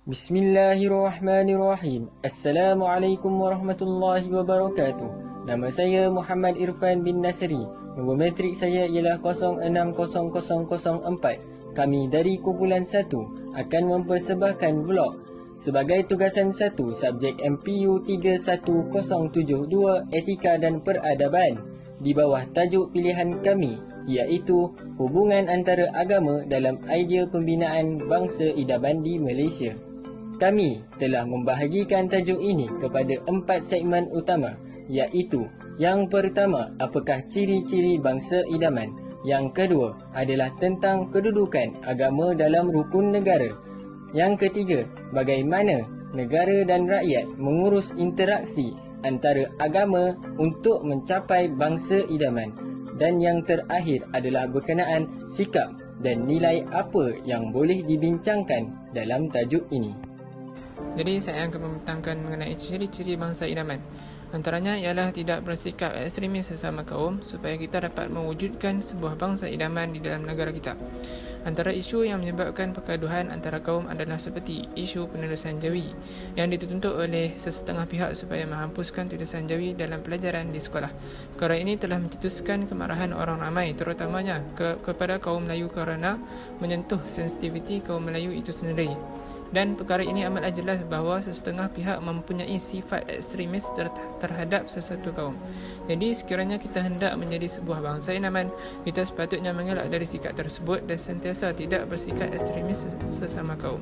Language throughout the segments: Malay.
Bismillahirrahmanirrahim. Assalamualaikum warahmatullahi wabarakatuh. Nama saya Muhammad Irfan bin Nasri. Nombor metrik saya ialah 060004. Kami dari kumpulan 1 akan mempersembahkan vlog. Sebagai tugasan 1, subjek MPU 31072 Etika dan Peradaban di bawah tajuk pilihan kami, iaitu hubungan antara agama dalam idea pembinaan bangsa idaman di Malaysia. Kami telah membahagikan tajuk ini kepada 4 segmen utama, iaitu yang pertama, apakah ciri-ciri bangsa idaman? Yang kedua adalah tentang kedudukan agama dalam rukun negara. Yang ketiga, bagaimana negara dan rakyat mengurus interaksi antara agama untuk mencapai bangsa idaman. Dan yang terakhir adalah berkenaan sikap dan nilai apa yang boleh dibincangkan dalam tajuk ini. Jadi saya akan membentangkan mengenai ciri-ciri bangsa idaman. Antaranya ialah tidak bersikap ekstremis sesama kaum supaya kita dapat mewujudkan sebuah bangsa idaman di dalam negara kita. Antara isu yang menyebabkan pergaduhan antara kaum adalah seperti isu penerusan jawi yang dituntut oleh sesetengah pihak supaya menghapuskan tulisan jawi dalam pelajaran di sekolah. Perkara ini telah mencetuskan kemarahan orang ramai, terutamanya kepada kaum Melayu kerana menyentuh sensitiviti kaum Melayu itu sendiri. Dan perkara ini amatlah jelas bahawa sesetengah pihak mempunyai sifat ekstremis terhadap sesuatu kaum. Jadi sekiranya kita hendak menjadi sebuah bangsa idaman, kita sepatutnya mengelak dari sikap tersebut dan sentiasa tidak bersikap ekstremis sesama kaum.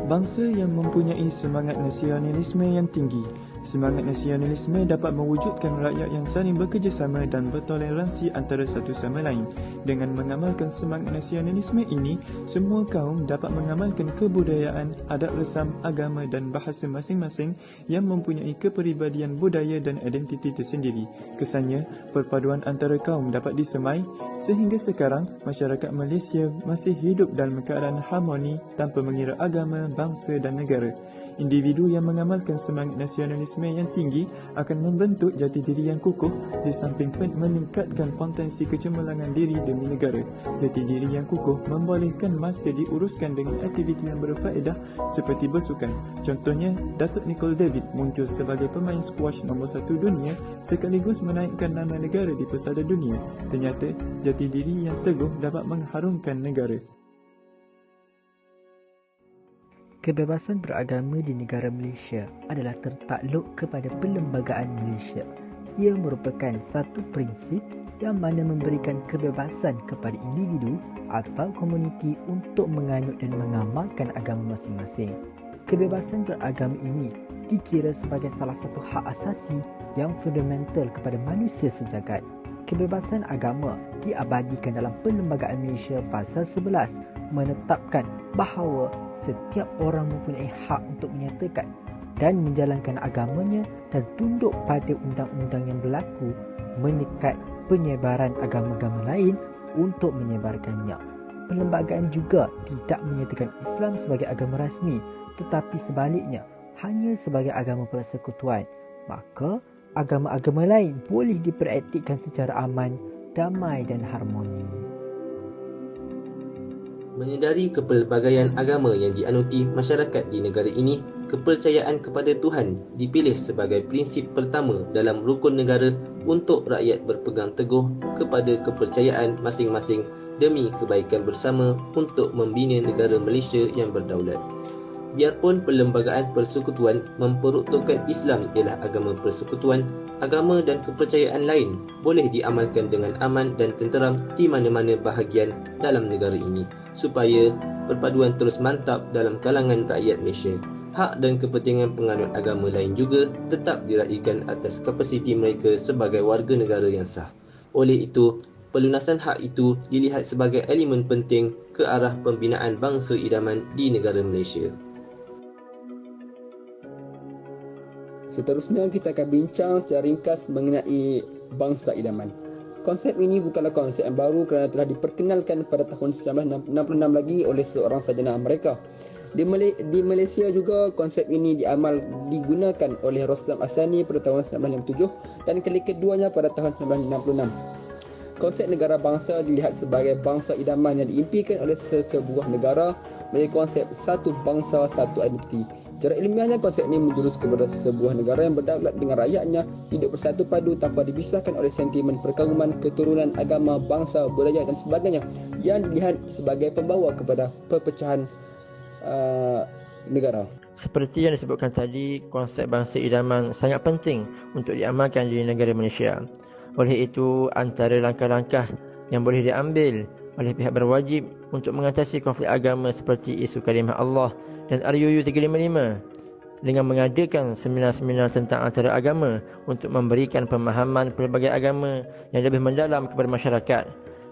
Bangsa yang mempunyai semangat nasionalisme yang tinggi. Semangat nasionalisme dapat mewujudkan rakyat yang saling bekerjasama dan bertoleransi antara satu sama lain. Dengan mengamalkan semangat nasionalisme ini, semua kaum dapat mengamalkan kebudayaan, adat resam, agama dan bahasa masing-masing yang mempunyai kepribadian budaya dan identiti tersendiri. Kesannya, perpaduan antara kaum dapat disemai sehingga sekarang masyarakat Malaysia masih hidup dalam keadaan harmoni tanpa mengira agama, bangsa dan negara. Individu yang mengamalkan semangat nasionalisme yang tinggi akan membentuk jati diri yang kukuh di samping meningkatkan potensi kecemerlangan diri demi negara. Jati diri yang kukuh membolehkan masa diuruskan dengan aktiviti yang berfaedah seperti bersukan. Contohnya, Datuk Nicole David muncul sebagai pemain squash nombor 1 dunia sekaligus menaikkan nama negara di pesada dunia. Ternyata, jati diri yang teguh dapat mengharumkan negara. Kebebasan beragama di negara Malaysia adalah tertakluk kepada Perlembagaan Malaysia. Ia merupakan satu prinsip yang mana memberikan kebebasan kepada individu atau komuniti untuk menganut dan mengamalkan agama masing-masing. Kebebasan beragama ini dikira sebagai salah satu hak asasi yang fundamental kepada manusia sejagat. Kebebasan agama diabadikan dalam Perlembagaan Malaysia Fasa 11 menetapkan bahawa setiap orang mempunyai hak untuk menyatakan dan menjalankan agamanya dan tunduk pada undang-undang yang berlaku, menyekat penyebaran agama-agama lain untuk menyebarkannya. Perlembagaan juga tidak menyatakan Islam sebagai agama rasmi, tetapi sebaliknya hanya sebagai agama persekutuan. Maka agama-agama lain boleh dipraktikkan secara aman, damai dan harmoni. Menyedari kepelbagaian agama yang dianuti masyarakat di negara ini, kepercayaan kepada Tuhan dipilih sebagai prinsip pertama dalam rukun negara untuk rakyat berpegang teguh kepada kepercayaan masing-masing demi kebaikan bersama untuk membina negara Malaysia yang berdaulat. Biarpun Perlembagaan Persekutuan memperuntukkan Islam ialah agama persekutuan, agama dan kepercayaan lain boleh diamalkan dengan aman dan tenteram di mana-mana bahagian dalam negara ini, supaya perpaduan terus mantap dalam kalangan rakyat Malaysia. Hak dan kepentingan penganut agama lain juga tetap diraihkan atas kapasiti mereka sebagai warga negara yang sah. Oleh itu, pelunasan hak itu dilihat sebagai elemen penting ke arah pembinaan bangsa idaman di negara Malaysia. Seterusnya kita akan bincang secara ringkas mengenai bangsa idaman. Konsep ini bukanlah konsep yang baru kerana telah diperkenalkan pada tahun 1966 lagi oleh seorang sarjana Amerika. Di Malaysia juga konsep ini digunakan oleh Rostam Asani pada tahun 1957 dan kali keduanya pada tahun 1966. Konsep negara bangsa dilihat sebagai bangsa idaman yang diimpikan oleh sebuah negara melalui konsep satu bangsa, satu identiti. Secara ilmiahnya, konsep ini menjurus kepada sebuah negara yang berdaulat dengan rakyatnya, hidup bersatu padu tanpa dipisahkan oleh sentimen perkauman, keturunan, agama, bangsa, budaya dan sebagainya, yang dilihat sebagai pembawa kepada perpecahan negara. Seperti yang disebutkan tadi, konsep bangsa idaman sangat penting untuk diamalkan di negara Malaysia. Oleh itu, antara langkah-langkah yang boleh diambil oleh pihak berwajib untuk mengatasi konflik agama seperti isu kalimah Allah dan RUU 355 dengan mengadakan seminar-seminar tentang antara agama untuk memberikan pemahaman pelbagai agama yang lebih mendalam kepada masyarakat.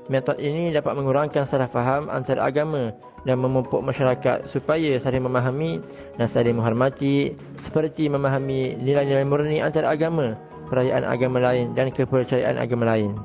Metod ini dapat mengurangkan salah faham antara agama dan memupuk masyarakat supaya saling memahami dan saling menghormati, seperti memahami nilai-nilai murni antara agama, perayaan agama lain dan kepercayaan agama lain.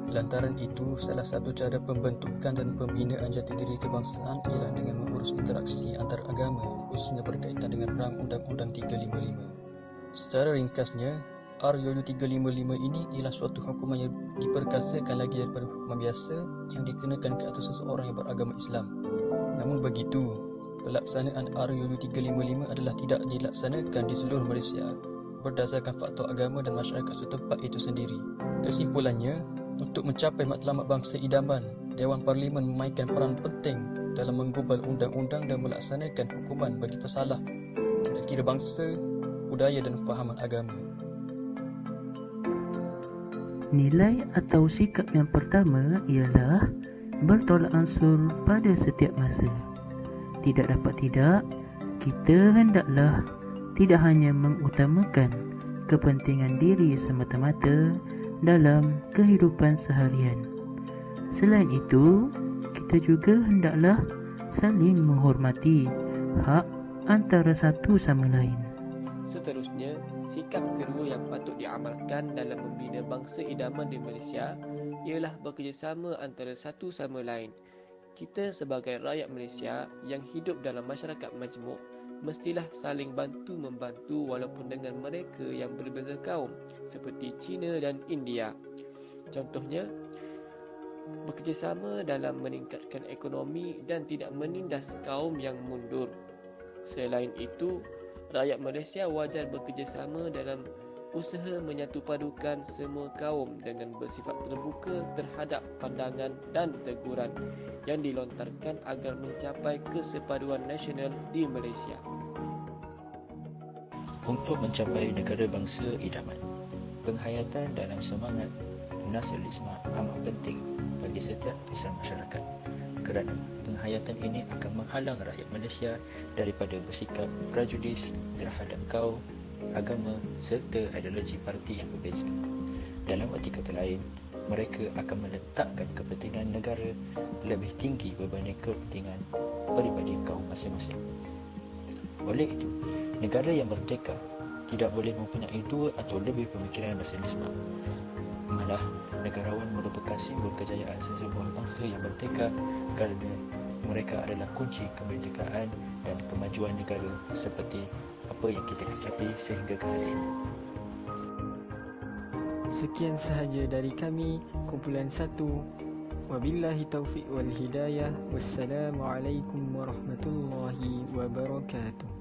Lantaran itu, salah satu cara pembentukan dan pembinaan jati diri kebangsaan ialah dengan mengurus interaksi antar agama, khususnya berkaitan dengan Rang Undang-Undang 355. Secara ringkasnya, RUU 355 ini ialah suatu hukuman yang diperkasakan lagi daripada hukuman biasa yang dikenakan ke atas seseorang yang beragama Islam. Namun begitu, pelaksanaan RUU 355 adalah tidak dilaksanakan di seluruh Malaysia berdasarkan faktor agama dan masyarakat setempat itu sendiri. Kesimpulannya, untuk mencapai matlamat bangsa idaman, Dewan Parlimen memainkan peran penting dalam menggubal undang-undang dan melaksanakan hukuman bagi pesalah tidak kira bangsa, budaya dan fahaman agama. Nilai atau sikap yang pertama ialah bertolak ansur pada setiap masa. Tidak dapat tidak, kita hendaklah tidak hanya mengutamakan kepentingan diri semata-mata dalam kehidupan seharian. Selain itu, kita juga hendaklah saling menghormati hak antara satu sama lain. Seterusnya, sikap kedua yang patut diamalkan dalam membina bangsa idaman di Malaysia ialah bekerjasama antara satu sama lain. Kita sebagai rakyat Malaysia yang hidup dalam masyarakat majmuk mestilah saling bantu-membantu walaupun dengan mereka yang berbeza kaum seperti China dan India. Contohnya, bekerjasama dalam meningkatkan ekonomi dan tidak menindas kaum yang mundur. Selain itu, rakyat Malaysia wajar bekerjasama dalam usaha menyatupadukan semua kaum dengan bersifat terbuka terhadap pandangan dan teguran yang dilontarkan agar mencapai kesepaduan nasional di Malaysia. Untuk mencapai negara bangsa idaman, penghayatan dalam semangat nasionalisme amat penting bagi setiap lapisan masyarakat, kerana penghayatan ini akan menghalang rakyat Malaysia daripada bersikap prejudis terhadap kaum, agama serta ideologi parti yang berbeza. Dalam erti kata lain, mereka akan meletakkan kepentingan negara lebih tinggi berbanding kepentingan peribadi kaum masing-masing. Oleh itu, negara yang merdeka tidak boleh mempunyai dua atau lebih pemikiran nasionalisme. Malah, negarawan merupakan simbol kejayaan sesebuah bangsa yang merdeka kerana mereka adalah kunci kemerdekaan dan kemajuan negara seperti apa yang kita capai sehingga ke hari ini. Sekian sahaja dari kami, kumpulan 1. Wabillahi taufiq wal hidayah. Wassalamualaikum warahmatullahi wabarakatuh.